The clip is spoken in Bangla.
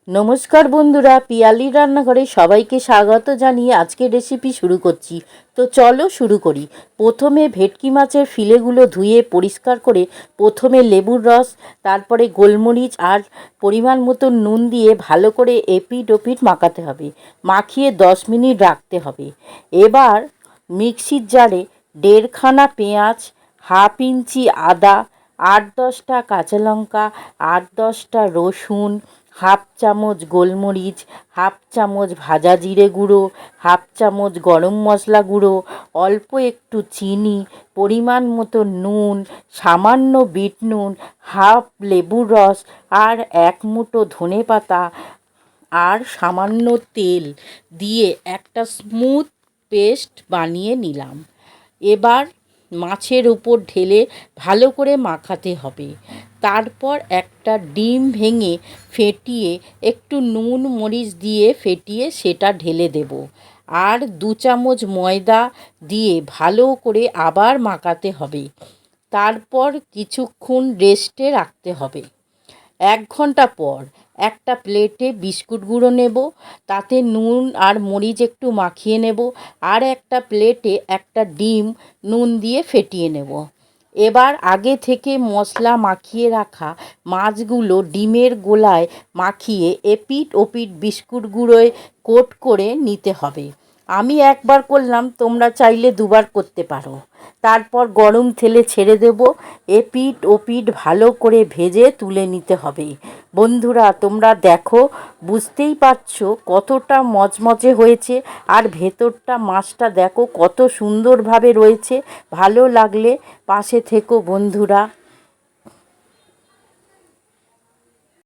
নমস্কার বন্ধুরা, পিয়ালির রান্নাঘরে সবাইকে স্বাগত জানিয়ে আজকের রেসিপি শুরু করছি। তো চলো শুরু করি। প্রথমে ভেটকি মাছের ফিলেগুলো ধুয়ে পরিষ্কার করে প্রথমে লেবুর রস, তারপরে গোলমরিচ আর পরিমাণ মতো নুন দিয়ে ভালো করে এপিট ওপিট মাখাতে হবে। মাখিয়ে 10 মিনিট রাখতে হবে। এবার মিক্সির জারে 1.5 খানা পেঁয়াজ, হাফ ইঞ্চি আদা, 8-10টা কাঁচা লঙ্কা, 8-10টা রসুন, হাফ চামচ গোলমরিচ, হাফ চামচ ভাজা জিরে গুঁড়ো, হাফ চামচ গরম মশলা গুঁড়ো, অল্প একটু চিনি, পরিমাণ মতো নুন, সামান্য বিট নুন, হাফ লেবুর রস আর 1 মুঠো ধনেপাতা আর সামান্য তেল দিয়ে একটা স্মুথ পেস্ট বানিয়ে নিলাম। এবার মাছের উপর ঢেলে ভালো করে মাখাতে হবে। তারপর একটা ডিম ভেঙে ফেটিয়ে একটু নুন মরিচ দিয়ে ফেটিয়ে সেটা ঢেলে দেব। আর 2 চামচ ময়দা দিয়ে ভালো করে আবার মাখাতে হবে। তারপর কিছুক্ষণ রেস্টে রাখতে হবে। 1 ঘন্টা পর একটা প্লেটে বিস্কুট গুঁড়ো নেব, তাতে নুন আর মরিচ একটু মাখিয়ে নেব। আর একটা প্লেটে একটা ডিম নুন দিয়ে ফেটিয়ে নেব। এবার আগে থেকে মশলা মাখিয়ে রাখা মাছগুলো ডিমের গোলায় মাখিয়ে এপিট ওপিট বিস্কুট গুঁড়োয় কোট করে নিতে হবে। আমি একবার করলাম, তোমরা চাইলে দুবার করতে পারো। তারপর গরম তেলে ছেড়ে দেব। এপিট ওপিট ভালো করে ভেজে তুলে নিতে হবে। বন্ধুরা, তোমরা দেখো, বুঝতেই পারছো কতটা মচমচে হয়েছে। আর ভেতরটা মাছটা দেখো কত সুন্দরভাবে রয়েছে। ভালো লাগলে পাশে থেকো বন্ধুরা।